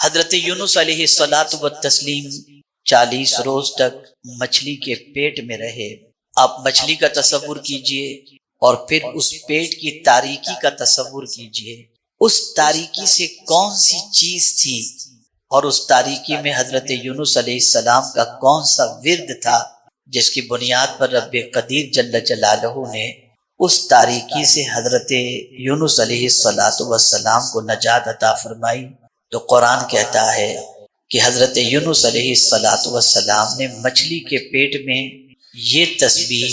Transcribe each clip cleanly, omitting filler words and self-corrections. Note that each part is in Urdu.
حضرت یونس علیہ الصلاۃ والتسلیم 40 روز تک مچھلی کے پیٹ میں رہے۔ آپ مچھلی کا تصور کیجئے اور پھر اس پیٹ کی تاریکی کا تصور کیجئے۔ اس تاریکی سے کون سی چیز تھی اور اس تاریکی میں حضرت یونس علیہ السلام کا کون سا ورد تھا جس کی بنیاد پر رب قدیر جل جلالہ نے اس تاریکی سے حضرت یونس علیہ السلام کو نجات عطا فرمائی۔ تو قرآن کہتا ہے کہ حضرت یونس علیہ السلام نے مچھلی کے پیٹ میں یہ تسبیح،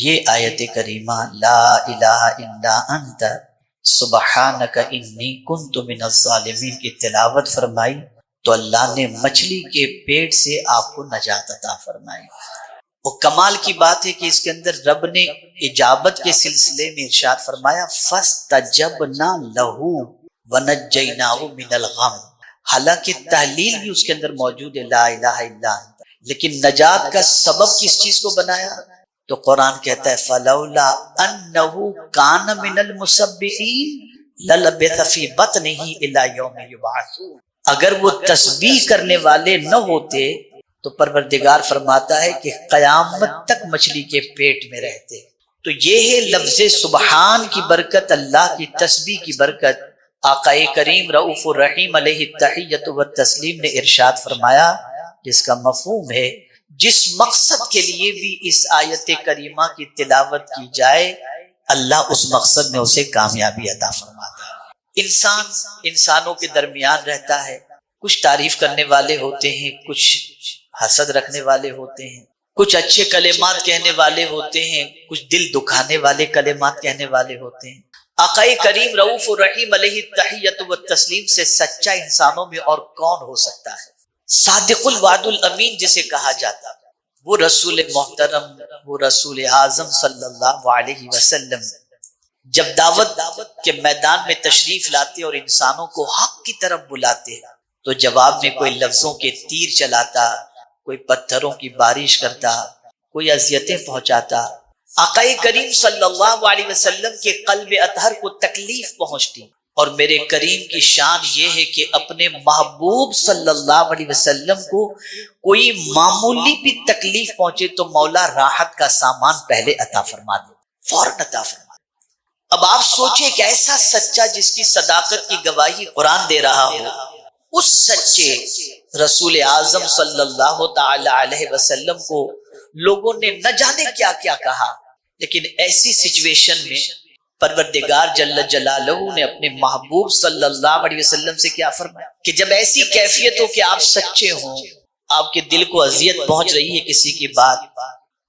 یہ آیت کریمہ لا الہ الا انت سبحانک انی کنت من الظالمین کی تلاوت فرمائی تو اللہ نے مچھلی کے پیٹ سے آپ کو نجات عطا فرمائی۔ وہ کمال کی بات ہے کہ اس کے اندر رب نے اجابت کے سلسلے میں ارشاد فرمایا فاستجبنا لہ ونجیناہ من الغم۔ حالانکہ تحلیل بھی اس کے اندر موجود ہے لا الہ الا انت، لیکن نجات کا سبب کس چیز کو بنایا؟ تو قرآن کہتا ہے فلولا انہ کان من المسبحین للبث فی بطنہ الی یوم یبعثون۔ اگر وہ تسبیح کرنے والے نہ ہوتے تو پروردگار فرماتا ہے کہ قیامت تک مچھلی کے پیٹ میں رہتے۔ تو یہ ہے لفظ سبحان کی برکت، اللہ کی تسبیح کی برکت۔ آقا کریم رؤوف الرحیم علیہ التحیۃ والتسلیم نے ارشاد فرمایا جس کا مفہوم ہے جس مقصد کے لیے بھی اس آیت کریمہ کی تلاوت کی جائے اللہ اس مقصد میں اسے کامیابی عطا فرماتا ہے۔ انسانوں کے درمیان رہتا ہے، کچھ تعریف کرنے والے ہوتے ہیں، کچھ حسد رکھنے والے ہوتے ہیں، کچھ اچھے کلمات کہنے والے ہوتے ہیں، کچھ دل دکھانے والے کلمات کہنے والے ہوتے ہیں۔ آقا کریم رؤوف الرحیم علیہ التحیۃ والتسلیم سے سچا انسانوں میں اور کون ہو سکتا ہے؟ صادق الوعد الامین جسے کہا جاتا، وہ رسول محترم، وہ رسول اعظم صلی اللہ علیہ وسلم جب دعوت کے میدان میں تشریف لاتے اور انسانوں کو حق کی طرف بلاتے تو جواب میں کوئی لفظوں کے تیر چلاتا، کوئی پتھروں کی بارش کرتا، کوئی اذیتیں پہنچاتا۔ آقا کریم صلی اللہ علیہ وسلم کے قلب اطہر کو تکلیف پہنچتی، اور میرے کریم کی شان یہ ہے کہ اپنے محبوب صلی اللہ علیہ وسلم کو کوئی معمولی بھی تکلیف پہنچے تو مولا راحت کا سامان پہلے عطا فرما دے، فوراً عطا فرما دے۔ اب آپ سوچیں کہ ایسا سچا جس کی صداقت کی گواہی قرآن دے رہا ہو، اس سچے رسول اعظم صلی اللہ تعالی علیہ وسلم کو لوگوں نے نہ جانے کیا کیا کہا، لیکن ایسی سچویشن میں پروردگار جل جلالہ نے اپنے محبوب صلی اللہ علیہ وسلم سے کیا فرمایا کہ جب ایسی کیفیت ہو کہ آپ سچے ہوں، آپ کے دل کو اذیت پہنچ رہی ہے کسی کی بات،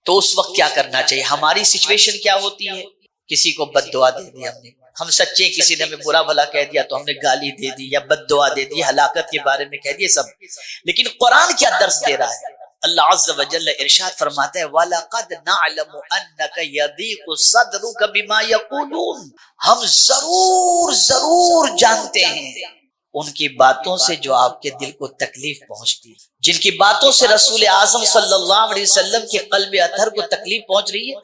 تو اس وقت کیا کرنا چاہیے؟ ہماری سچویشن کیا ہوتی ہے؟ کسی کو بد دعا دے دی ہم سچے، کسی نے ہمیں برا بھلا کہہ دیا تو ہم نے گالی دے دی یا بد دعا دے دی، ہلاکت کے بارے میں کہہ دیے سب۔ لیکن قرآن کیا درس دے رہا ہے؟ اللہ عز و جل ارشاد فرماتا ہے وَلَقَدْ نَعْلَمُ أَنَّكَ يَضِيقُ صَدْرُكَ بِمَا يَقُولُونَ، ہم ضرور جانتے ہیں ان کی باتوں سے جو آپ کے دل کو تکلیف پہنچتی ہے، جن کی باتوں سے رسول اعظم صلی اللہ علیہ وسلم کے قلب اطہر کو تکلیف پہنچ رہی ہے۔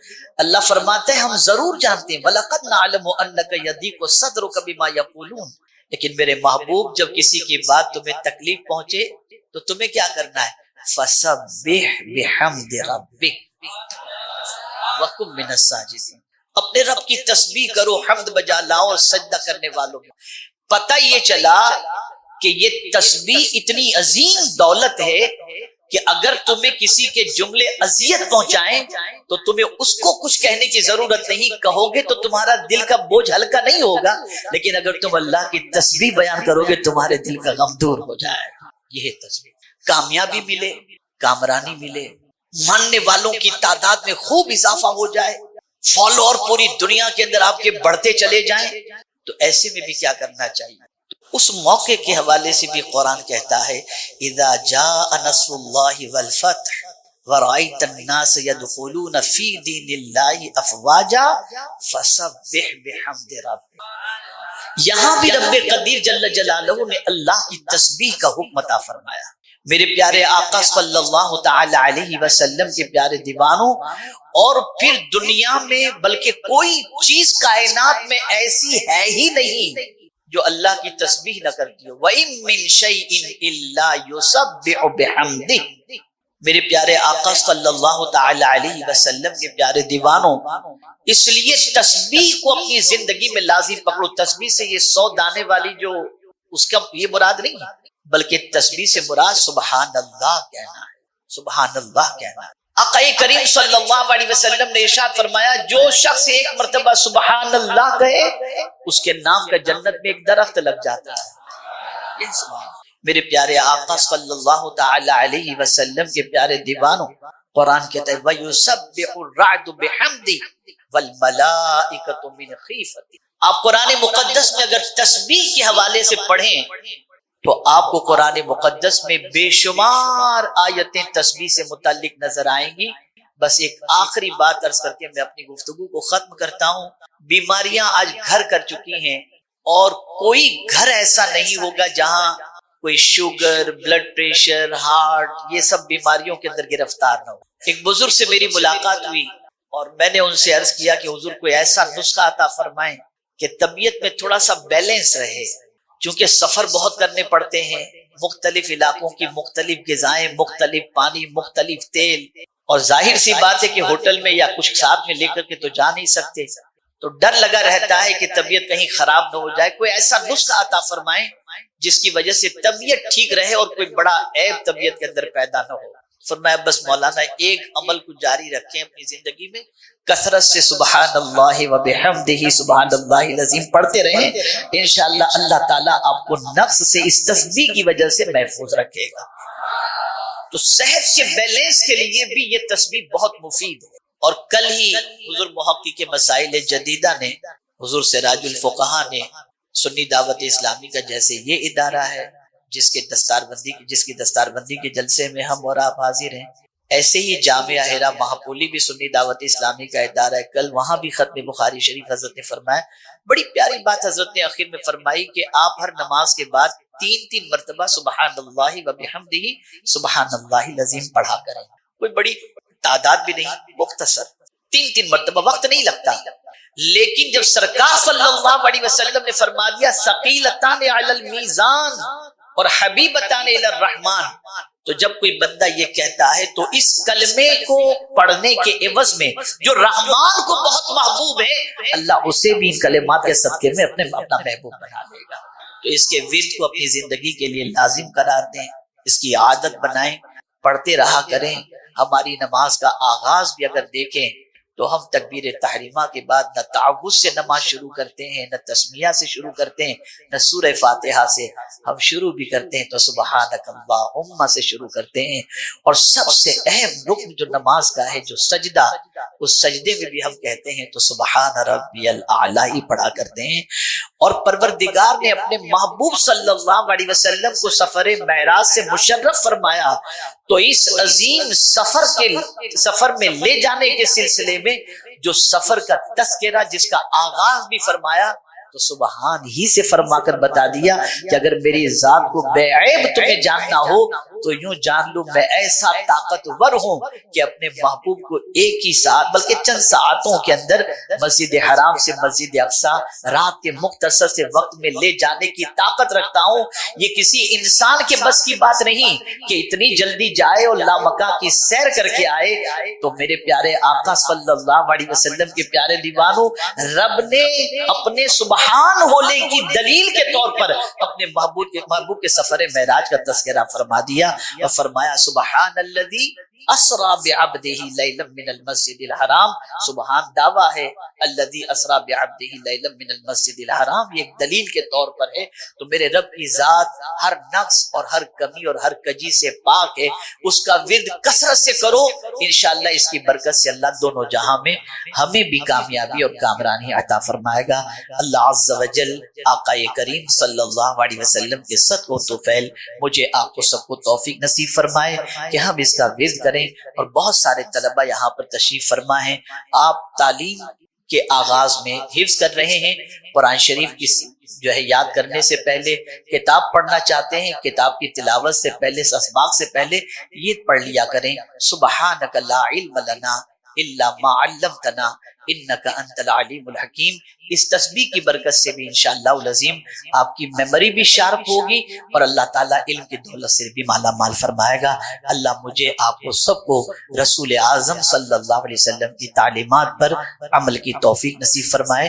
اللہ فرماتا ہے ہم ضرور جانتے ہیں وَلَقَدْ نَعْلَمُ أَنَّكَ يَضِيقُ صَدْرُكَ بِمَا يَقُولُونَ، لیکن میرے محبوب جب کسی کی بات تمہیں تکلیف پہنچے تو تمہیں کیا کرنا ہے؟ فَسَبِّحْ بِحَمْدِ رَبِّكَ وَكُن مِّنَ السَّاجِدِينَ، اپنے رب کی تسبیح کرو، حمد بجا لاؤ اور سجدہ کرنے والوں میں۔ پتہ یہ چلا کہ یہ تسبیح اتنی عظیم دولت ہے کہ اگر تمہیں کسی کے جملے اذیت پہنچائیں تو تمہیں اس کو کچھ کہنے کی ضرورت نہیں، کہو گے تو تمہارا دل کا بوجھ ہلکا نہیں ہوگا، لیکن اگر تم اللہ کی تسبیح بیان کرو گے تمہارے دل کا غم دور ہو جائے گا۔ یہ تسبیح کامیابی ملے، کامرانی ملے، ماننے والوں کی تعداد میں خوب اضافہ ہو جائے، فالوور پوری دنیا کے اندر آپ کے بڑھتے چلے جائیں، تو ایسے میں بھی کیا کرنا چاہیے؟ اس موقع کے حوالے سے بھی قرآن کہتا ہے اذا جاء نصر اللہ والفتح ورأیت الناس يدخلون فی دین اللہ افواجا فسبح بحمد ربک۔ یہاں بھی رب قدیر جل جلالہ نے اللہ کی تسبیح کا حکم عطا فرمایا۔ میرے پیارے آقا صلی اللہ تعالی علیہ وسلم کے پیارے دیوانوں، اور پھر دنیا میں بلکہ کوئی چیز کائنات میں ایسی ہے ہی نہیں جو اللہ کی تسبیح نہ کرتی ہو. وَإِن مِّن شَيْءٍ إِلَّا يُسَبِّحُ بِحَمْدِهِ. میرے پیارے آقا صلی اللہ تعالی علیہ وسلم کے پیارے دیوانوں، اس لیے تسبیح کو اپنی زندگی میں لازم پکڑو. تسبیح سے یہ 100 دانے والی جو اس کا یہ مراد نہیں ہے، بلکہ تسبیح سے مراد سبحان اللہ کہنا ہے. سبحان اللہ کہنا ہے. آقا کریم صلی اللہ علیہ وسلم نے ارشاد فرمایا جو شخص ایک مرتبہ سبحان اللہ کہے اس کے نام کا جنت میں ایک درخت لگ جاتا ہے. یہ سبحان. میرے پیارے آقا صلی اللہ تعالی علیہ وسلم کے پیارے دیوانوں، قرآن کہتا ہے وَيُسَبِّحُ الرَّعْدُ بِحَمْدِهِ وَالْمَلَائِكَةُ مِنْ خِيفَتِهِ. آپ قرآن مقدس میں اگر تسبیح کے حوالے سے پڑھیں تو آپ کو قرآن مقدس میں بے شمار آیتیں تسبیح سے متعلق نظر آئیں گی. بس ایک آخری بات عرض کر کے میں اپنی گفتگو کو ختم کرتا ہوں. بیماریاں آج گھر کر چکی ہیں اور کوئی گھر ایسا نہیں ہوگا جہاں کوئی شوگر، بلڈ پریشر، ہارٹ، یہ سب بیماریوں کے اندر گرفتار نہ ہو. ایک بزرگ سے میری ملاقات ہوئی اور میں نے ان سے عرض کیا کہ حضور کوئی ایسا نسخہ عطا فرمائیں کہ طبیعت میں تھوڑا سا بیلنس رہے، چونکہ سفر بہت کرنے پڑتے ہیں، مختلف علاقوں کی مختلف غذائیں، مختلف پانی، مختلف تیل، اور ظاہر سی بات ہے کہ ہوٹل میں یا کچھ ساتھ میں لے کر کے تو جا نہیں سکتے، تو ڈر لگا رہتا ہے کہ طبیعت کہیں خراب نہ ہو جائے. کوئی ایسا نسخہ عطا فرمائیں جس کی وجہ سے طبیعت ٹھیک رہے اور کوئی بڑا عیب طبیعت کے اندر پیدا نہ ہو. فرمایا بس مولانا ایک عمل کو جاری رکھیں اپنی زندگی میں، کثرت سے سبحان اللہ و بحمدہ سبحان اللہ العظیم پڑھتے رہیں، انشاءاللہ اللہ تعالیٰ آپ کو نفس سے اس تسبیح کی وجہ سے محفوظ رکھے گا. تو صحت کے بیلنس کے لیے بھی یہ تسبیح بہت مفید ہے. اور کل ہی حضور محقق کے مسائل جدیدہ نے، حضور سراج الفقہا نے، سنی دعوت اسلامی کا جیسے یہ ادارہ ہے جس کی دستار بندی کے جلسے میں ہم اور آپ حاضر ہیں، ایسے ہی جامعہ ہرا مہاپولی بھی سنی دعوت اسلامی کا ادارہ ہے. کل وہاں بھی ختم بخاری شریف حضرت نے فرمایا. بڑی پیاری بات حضرت نے آخر میں فرمائی کہ آپ ہر نماز کے بعد 3 مرتبہ سبحان اللہ و بحمدہ سبحان اللہ العظیم پڑھا کریں. کوئی بڑی تعداد بھی نہیں، مختصر 3 مرتبہ، وقت نہیں لگتا. لیکن جب سرکار صلی اللہ علیہ وسلم نے فرما دیا ثقیلتان علی المیزان اور حبیبتان الی الرحمن، تو جب کوئی بندہ یہ کہتا ہے تو اس کلمے کو پڑھنے کے عوض میں جو رحمان کو بہت محبوب ہے، اللہ اسے بھی ان کلمات کے صدقے میں اپنا محبوب بنا لے گا. تو اس کے ورد کو اپنی زندگی کے لیے لازم قرار دیں، اس کی عادت بنائیں، پڑھتے رہا کریں. ہماری نماز کا آغاز بھی اگر دیکھیں تو ہم تکبیر تحریمہ کے بعد نہ تعوذ سے نماز شروع کرتے ہیں، نہ تسمیہ سے شروع کرتے ہیں، نہ سورہ فاتحہ سے. ہم شروع بھی کرتے ہیں تو سبحانک اللہم سے شروع کرتے ہیں. اور سب سے اہم رکن جو نماز کا ہے، جو سجدہ، اس سجدے میں بھی ہم کہتے ہیں تو سبحان ربی الاعلی ہی پڑھا کرتے ہیں. اور پروردگار نے اپنے محبوب صلی اللہ علیہ وسلم کو سفر معراج سے مشرف فرمایا، تو اس عظیم سفر میں لے جانے کے سلسلے میں جو سفر کا تذکرہ، جس کا آغاز بھی فرمایا تو سبحان ہی سے فرما کر بتا دیا کہ اگر میری ذات کو بے عیب تمہیں جاننا ہو تو یوں جان لو میں ایسا طاقتور ہوں کہ اپنے محبوب کو ایک ہی ساتھ بلکہ چند ساعتوں کے اندر مسجد حرام سے مسجد اقصیٰ رات کے مختصر سے وقت میں لے جانے کی طاقت رکھتا ہوں. یہ کسی انسان کے بس کی بات نہیں کہ اتنی جلدی جائے اور لامکاں کی سیر کر کے آئے. تو میرے پیارے آقا صلی اللہ علیہ وسلم کے پیارے دیوانوں، رب نے اپنے سبحان ہونے کی دلیل کے طور پر اپنے محبوب کے سفر معراج کا تذکرہ فرما دیا اور فرمایا سبحان الذی اسرا بعبدہ لیلا من المسجد الحرام. سبحان دعویٰ ہے الذی اسرا بعبدہ لیلا من المسجد الحرام، یہ ایک دلیل کے طور پر ہے. تو میرے رب کی ذات ہر نقص اور ہر کمی اور ہر کجی سے پاک ہے. اس کا ورد کثرت سے کرو، انشاءاللہ اس کی برکت سے اللہ دونوں جہاں میں ہمیں بھی کامیابی اور کامرانی عطا فرمائے گا. اللہ عز و جل آقا کریم صلی اللہ علیہ وسلم کے صدق و طفیل مجھے آپ کو سب کو توفیق نصیب فرمائے کہ ہم اس کا ورد کریں. اور بہت سارے طلبہ یہاں پر تشریف فرما ہیں. آپ تعلیم کے آغاز میں حفظ کر رہے ہیں، قرآن شریف کی جو ہے یاد کرنے سے پہلے کتاب پڑھنا چاہتے ہیں، کتاب کی تلاوت سے پہلے، اسباق سے پہلے یہ پڑھ لیا کریں سبحانک لا علم لنا الا ما علمتنا انک انت العلیم الحکیم. اس تسبیح کی برکت سے بھی انشاءاللہ العظیم آپ کی میموری بھی شارپ ہوگی اور اللہ تعالیٰ علم کی دولت سے بھی مالا مال فرمائے گا. اللہ مجھے آپ کو سب کو رسول اعظم صلی اللہ علیہ وسلم کی تعلیمات پر عمل کی توفیق نصیب فرمائے.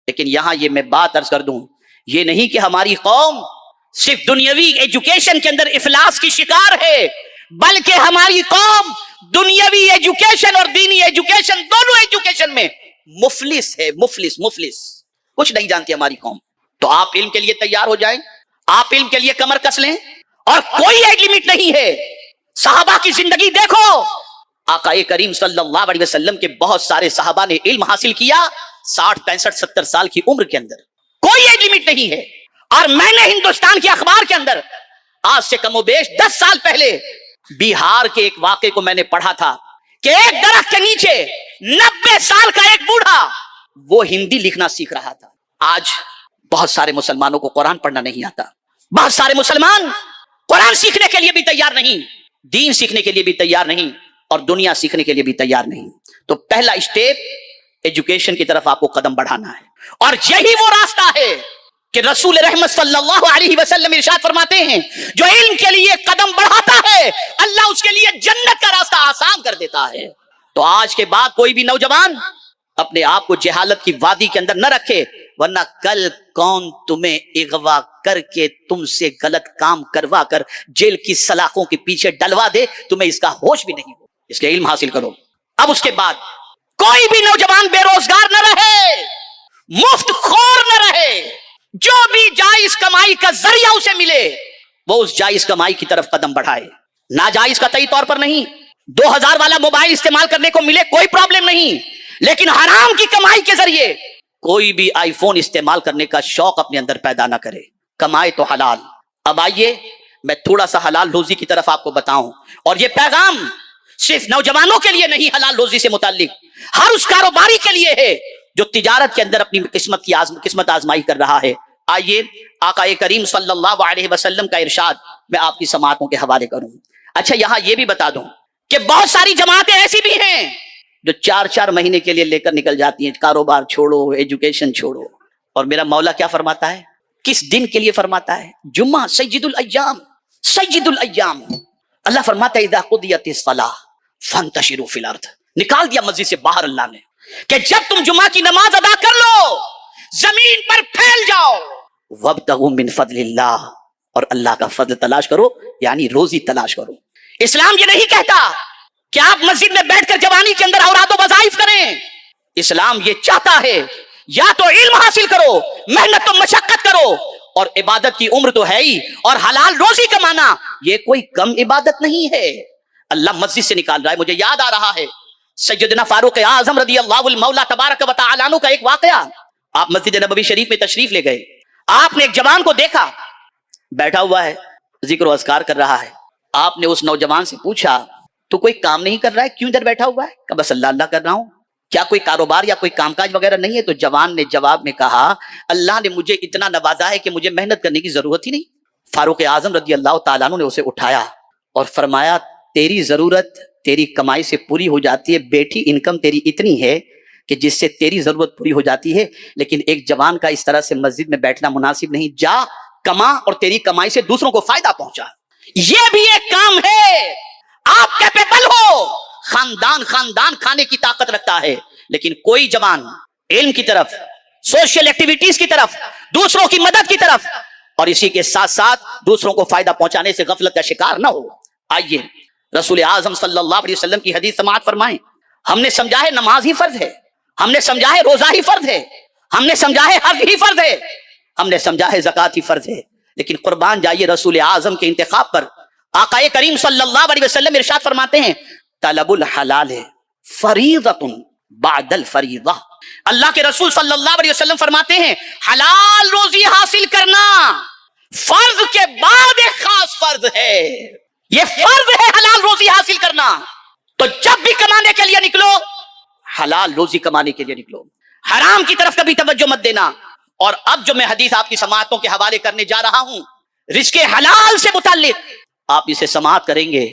لیکن یہاں یہ میں بات عرض کر دوں، یہ نہیں کہ ہماری قوم صرف دنیاوی ایجوکیشن کے اندر افلاس کی شکار ہے، بلکہ ہماری قوم دنیاوی ایجوکیشن اور دینی ایجوکیشن دونوں ایجوکیشن میں مفلس ہے. مفلس کچھ نہیں جانتی ہماری قوم. تو آپ علم کے لیے تیار ہو جائیں، آپ علم کے لیے کمر کس لیں، اور کوئی ایج لمٹ نہیں ہے. صحابہ کی زندگی دیکھو، آقا کریم صلی اللہ علیہ وسلم کے بہت سارے صحابہ نے علم حاصل کیا 60 65 70 سال کی عمر کے اندر. کوئی ایج لمٹ نہیں ہے. اور میں نے ہندوستان کے اخبار کے اندر آج سے کم و بیش 10 سال پہلے بہار کے ایک واقعے کو میں نے پڑھا تھا کہ ایک درخت کے نیچے 90 سال کا ایک بوڑھا وہ ہندی لکھنا سیکھ رہا تھا. آج بہت سارے مسلمانوں کو قرآن پڑھنا نہیں آتا، بہت سارے مسلمان قرآن سیکھنے کے لیے بھی تیار نہیں، دین سیکھنے کے لیے بھی تیار نہیں، اور دنیا سیکھنے کے لیے بھی تیار نہیں. تو پہلا اسٹیپ ایجوکیشن کی طرف آپ کو قدم بڑھانا ہے، اور یہی وہ راستہ ہے کہ رسول رحمت صلی اللہ علیہ وسلم ارشاد فرماتے ہیں جو علم کے لیے قدم بڑھاتا ہے اللہ اس کے لیے جنت کا راستہ آسان کر دیتا ہے. تو آج کے بعد کوئی بھی نوجوان اپنے آپ کو جہالت کی وادی کے اندر نہ رکھے، ورنہ کل کون تمہیں اغوا کر کے تم سے غلط کام کروا کر جیل کی سلاخوں کے پیچھے ڈلوا دے، تمہیں اس کا ہوش بھی نہیں ہو. اس کے علم حاصل کرو. اب اس کے بعد کوئی بھی نوجوان بے روزگار نہ رہے، مفت خور نہ رہے. جو بھی جائز کمائی کا ذریعہ اسے ملے وہ اس جائز کمائی کی طرف قدم بڑھائے. ناجائز قطعی طور پر نہیں. 2000 والا موبائل استعمال کرنے کو ملے کوئی پرابلم نہیں، لیکن حرام کی کمائی کے ذریعے کوئی بھی آئی فون استعمال کرنے کا شوق اپنے اندر پیدا نہ کرے. کمائے تو حلال. اب آئیے میں تھوڑا سا حلال روزی کی طرف آپ کو بتاؤں، اور یہ پیغام صرف نوجوانوں کے لیے نہیں، حلال روزی سے متعلق ہر اس کاروباری کے لیے ہے جو تجارت کے اندر اپنی قسمت آزمائی کر رہا ہے. آئیے آقا کریم صلی اللہ علیہ وسلم کا ارشاد میں آپ کی سماعتوں کے حوالے کروں. اچھا یہاں یہ بھی بتا دوں کہ بہت ساری جماعتیں ایسی بھی ہیں جو 4 مہینے کے لیے لے کر نکل جاتی ہیں، کاروبار چھوڑو، ایجوکیشن چھوڑو. اور میرا مولا کیا فرماتا ہے، کس دن کے لیے فرماتا ہے؟ جمعہ سید الایام. اللہ فرماتا ہے اذا قضیت الصلاۃ فانتشروا فی الارض. نکال دیا مسجد سے باہر اللہ نے کہ جب تم جمعہ کی نماز ادا کر لو زمین پر پھیل جاؤ. وابتغوا من فضل اللہ، اور اللہ کا فضل تلاش کرو، یعنی روزی تلاش کرو. اسلام یہ نہیں کہتا کہ آپ مسجد میں بیٹھ کر جوانی کے اندر اوراد و وظائف کریں. اسلام یہ چاہتا ہے یا تو علم حاصل کرو، محنت و مشقت کرو، اور عبادت کی عمر تو ہے ہی، اور حلال روزی کمانا یہ کوئی کم عبادت نہیں ہے. اللہ مسجد سے نکال رہا ہے. مجھے یاد آ رہا ہے سیدنا فاروق اعظم رضی اللہ المولا تبارک و تعالی عنہ کا ایک واقعہ. آپ مسجد نبوی شریف میں تشریف لے گئے، آپ نے ایک جوان کو دیکھا بیٹھا ہوا ہے، ذکر و اذکار کر رہا ہے. آپ نے اس نوجوان سے پوچھا تو کوئی کام نہیں کر رہا ہے، کیوں ادھر بیٹھا ہوا ہے؟ کہ بس اللہ اللہ کر رہا ہوں. کیا کوئی کاروبار یا کوئی کام کاج وغیرہ نہیں ہے؟ تو جوان نے جواب میں کہا اللہ نے مجھے اتنا نوازا ہے کہ مجھے محنت کرنے کی ضرورت ہی نہیں. فاروق اعظم رضی اللہ تعالیٰ عنہ نے اسے اٹھایا اور فرمایا تیری ضرورت تیری کمائی سے پوری ہو جاتی ہے بیٹی، انکم تیری اتنی ہے کہ جس سے تیری ضرورت پوری ہو جاتی ہے، لیکن ایک جوان کا اس طرح سے مسجد میں بیٹھنا مناسب نہیں. جا کما اور تیری کمائی سے دوسروں کو فائدہ پہنچا. یہ بھی ایک کام ہے. آپ کیپیبل ہو، خاندان کھانے کی طاقت رکھتا ہے، لیکن کوئی جوان علم کی طرف، سوشل ایکٹیویٹیز کی طرف، دوسروں کی مدد کی طرف، اور اسی کے ساتھ ساتھ دوسروں کو فائدہ پہنچانے سے غفلت کا شکار نہ ہو. آئیے رسول اعظم صلی اللہ علیہ وسلم کی حدیث سماعت فرمائیں. ہم نے سمجھا ہے نماز ہی فرض ہے، ہم نے سمجھا ہے روزہ ہی فرض ہے، ہم نے سمجھا ہے حج ہی فرض ہے، ہم نے سمجھا ہے زکات ہی فرض ہے، لیکن قربان جائیے رسول اعظم کے انتخاب پر آقا کریم صلی اللہ علیہ وسلم ارشاد فرماتے ہیں طلب الحلال فریضۃ بعد الفریضہ. اللہ کے رسول صلی اللہ علیہ وسلم فرماتے ہیں حلال روزی حاصل کرنا فرض کے بعد ایک خاص فرض ہے. یہ فرض ہے حلال روزی حاصل کرنا. تو جب بھی کمانے کے لیے نکلو حلال روزی کمانے کے لیے نکلو، حرام کی طرف کبھی توجہ مت دینا. اور اب جو میں حدیث آپ کی سماعتوں کے حوالے کرنے جا رہا ہوں رزق حلال سے متعلق، آپ اسے سماعت کریں گے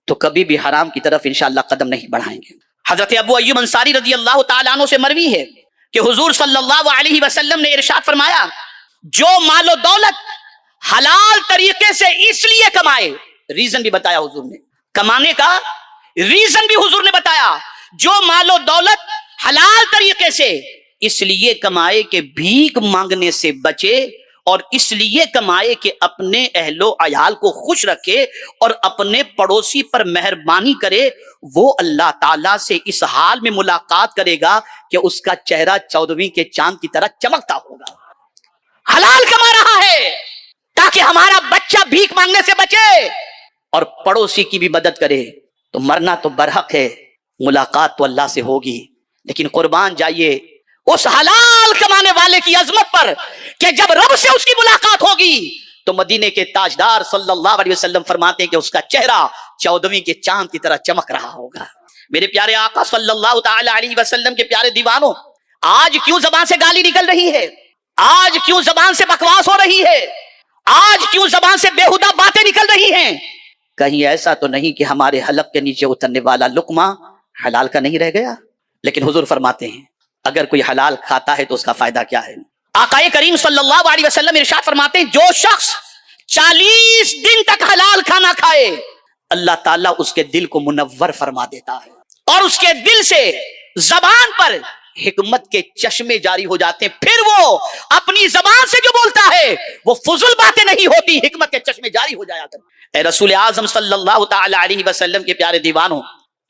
تو کبھی بھی حرام کی طرف انشاءاللہ قدم نہیں بڑھائیں گے. حضرت ابو ایوب انصاری رضی اللہ تعالیٰ عنہ سے مروی ہے کہ حضور صلی اللہ علیہ وسلم نے ارشاد فرمایا جو مال و دولت حلال طریقے سے اس لیے کمائے، ریزن بھی بتایا حضور نے، کمانے کا ریزن بھی حضور نے بتایا، جو مال و دولت حلال طریقے سے اس لیے کمائے کہ بھیک مانگنے سے بچے، اور اس لیے کمائے کہ اپنے اہل و عیال کو خوش رکھے اور اپنے پڑوسی پر مہربانی کرے، وہ اللہ تعالیٰ سے اس حال میں ملاقات کرے گا کہ اس کا چہرہ 14ویں کے چاند کی طرح چمکتا ہوگا۔ حلال کما رہا ہے تاکہ ہمارا بچہ بھیک مانگنے سے بچے اور پڑوسی کی بھی مدد کرے۔ تو مرنا تو برحق ہے، ملاقات تو اللہ سے ہوگی، لیکن قربان جائیے اس حلال کمانے والے کی عظمت پر کہ جب رب سے اس کی ملاقات ہوگی تو مدینے کے تاجدار صلی اللہ علیہ وسلم فرماتے ہیں کہ اس کا چہرہ 14ویں کے چاند کی طرح چمک رہا ہوگا۔ میرے پیارے آقا صلی اللہ تعالی علیہ وسلم کے پیارے دیوانوں، آج کیوں زبان سے گالی نکل رہی ہے؟ آج کیوں زبان سے بکواس ہو رہی ہے؟ آج کیوں زبان سے بےہودہ باتیں نکل رہی ہیں؟ کہیں ایسا تو نہیں کہ ہمارے حلق کے نیچے اترنے والا لقمہ حلال کا نہیں رہ گیا؟ لیکن حضور فرماتے ہیں اگر کوئی حلال کھاتا ہے تو اس کا فائدہ کیا ہے؟ آقا کریم صلی اللہ علیہ وسلم ارشاد فرماتے ہیں جو شخص 40 دن تک حلال کھانا کھائے اللہ تعالیٰ اس کے دل کو منور فرما دیتا ہے، اور اس کے دل سے زبان پر حکمت کے چشمے جاری ہو جاتے ہیں، پھر وہ اپنی زبان سے جو بولتا ہے وہ فضول باتیں نہیں ہوتی، حکمت کے چشمے جاری ہو جایا کرتے۔ اے رسول اعظم صلی اللہ تعالی علیہ وسلم کے پیارے دیوانوں،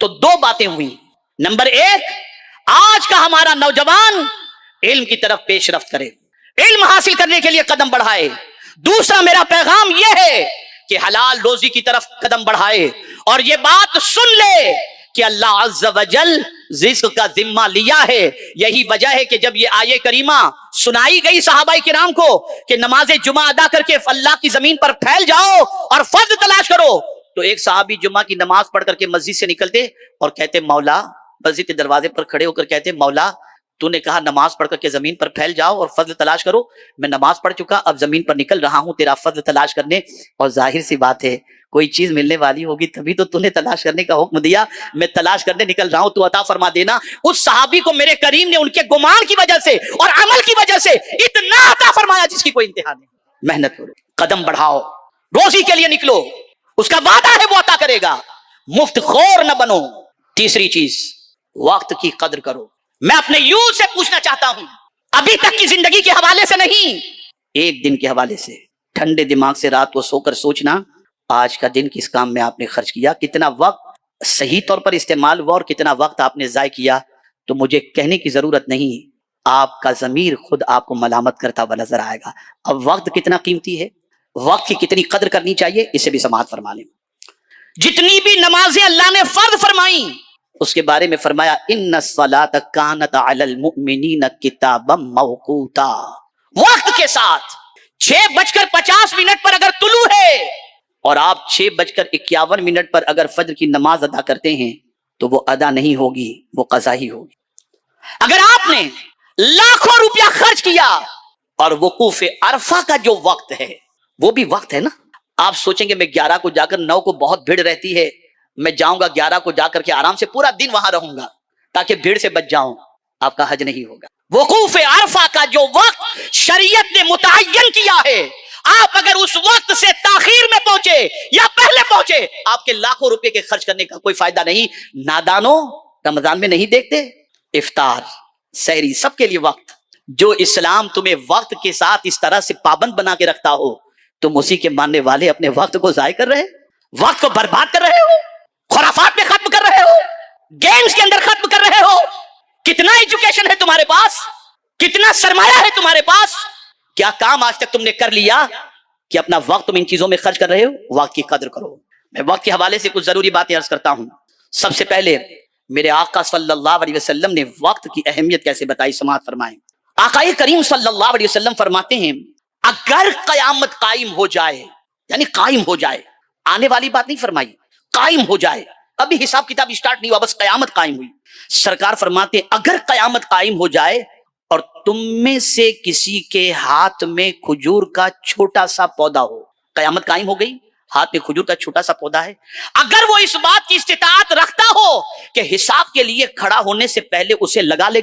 تو 2 باتیں ہوئی۔ نمبر 1، آج کا ہمارا نوجوان علم کی طرف پیش رفت کرے، علم حاصل کرنے کے لیے قدم بڑھائے۔ دوسرا میرا پیغام یہ ہے کہ حلال روزی کی طرف قدم بڑھائے، اور یہ بات سن لے کہ اللہ عز و جل رزق کا ذمہ لیا ہے۔ یہی وجہ ہے کہ جب یہ آیے کریمہ سنائی گئی صحابہ کرام کو کہ نماز جمعہ ادا کر کے اللہ کی زمین پر پھیل جاؤ اور فضل تلاش کرو، تو ایک صحابی جمعہ کی نماز پڑھ کر کے مسجد سے نکلتے اور کہتے مولا، مسجد کے دروازے پر کھڑے ہو کر کہتے مولا تو نے کہا نماز پڑھ کر کے زمین پر پھیل جاؤ اور فضل تلاش کرو، میں نماز پڑھ چکا، اب زمین پر نکل رہا ہوں تیرا فضل تلاش کرنے، اور ظاہر سی بات ہے کوئی چیز ملنے والی ہوگی تبھی تو نے تلاش کرنے کا حکم دیا، میں تلاش کرنے نکل رہا ہوں، تو عطا فرما دینا۔ اس صحابی کو میرے کریم نے ان کے گمان کی وجہ سے اور عمل کی وجہ سے اتنا عطا فرمایا جس کی کوئی انتہا نہیں۔ محنت کرو، قدم بڑھاؤ، روزی کے لیے نکلو، اس کا وعدہ ہے وہ عطا کرے گا، مفت خور نہ بنو۔ تیسری چیز، وقت کی قدر کرو۔ میں اپنے یوز سے پوچھنا چاہتا ہوں، ابھی تک کی زندگی کے حوالے سے نہیں، ایک دن کے حوالے سے ٹھنڈے دماغ سے رات کو سو کر سوچنا آج کا دن کس کام میں آپ نے خرچ کیا، کتنا وقت صحیح طور پر استعمال ہوا اور کتنا وقت آپ نے ضائع کیا۔ تو مجھے کہنے کی ضرورت نہیں، آپ کا ضمیر خود آپ کو ملامت کرتا ہوا نظر آئے گا۔ اب وقت کتنا قیمتی ہے، وقت کی کتنی قدر کرنی چاہیے، اسے بھی سماعت فرما لیں۔ جتنی بھی نمازیں اللہ نے فرض فرمائیں اس کے بارے میں فرمایا ان الصلاۃ کانت علی المؤمنین کتابا موقوتا، وقت کے ساتھ 6:50 پر اگر طلوع ہے اور آپ 6:51 پر اگر فجر کی نماز ادا کرتے ہیں تو وہ ادا نہیں ہوگی، وہ قضا ہی ہوگی۔ اگر آپ نے لاکھوں روپیہ خرچ کیا اور وقوف عرفہ کا جو وقت ہے وہ بھی وقت ہے نا، آپ سوچیں گے میں 11 کو جا کر 9 کو بہت بھیڑ رہتی ہے، میں جاؤں گا 11 کو جا کر کے آرام سے پورا دن وہاں رہوں گا تاکہ بھیڑ سے بچ جاؤں، آپ کا حج نہیں ہوگا۔ وقوف عرفہ کا جو وقت شریعت نے متعین کیا ہے، آپ اگر اس وقت سے تاخیر میں پہنچے یا پہلے پہنچے آپ کے لاکھوں روپے کے خرچ کرنے کا کوئی فائدہ نہیں۔ نادانوں، رمضان میں نہیں دیکھتے افطار سحری سب کے لیے وقت، جو اسلام تمہیں وقت کے ساتھ اس طرح سے پابند بنا کے رکھتا ہو، تم اسی کے ماننے والے اپنے وقت کو ضائع کر رہے، وقت کو برباد کر رہے ہو، خرافات میں ختم کر رہے ہو، گیمز کے اندر ختم کر رہے ہو۔ کتنا ایجوکیشن ہے تمہارے پاس، کتنا سرمایہ ہے تمہارے پاس، کیا کام آج تک تم نے کر لیا کہ اپنا وقت تم ان چیزوں میں خرچ کر رہے ہو؟ وقت کی قدر کرو۔ میں وقت کے حوالے سے کچھ ضروری باتیں عرض کرتا ہوں۔ سب سے پہلے میرے آقا صلی اللہ علیہ وسلم نے وقت کی اہمیت کیسے بتائی، سماعت فرمائیں۔ آقا کریم صلی اللہ علیہ وسلم فرماتے ہیں اگر قیامت قائم ہو جائے، یعنی قائم ہو جائے، آنے والی بات نہیں فرمائی، قائم ہو جائے، ابھی حساب کتاب اسٹارٹ نہیں ہوا، بس قیامت قائم ہوئی۔ سرکار فرماتے ہیں اگر قیامت قائم ہو جائے اور تم میں سے کسی کے ہاتھ میں کھجور کا چھوٹا سا پودا ہو، قیامت قائم ہو گئی، ہاتھ میں کھجور کا چھوٹا سا پودا ہے، اگر وہ اس بات کی استطاعت رکھتا ہو کہ حساب کے لیے کھڑا ہونے سے پہلے اسے لگا لے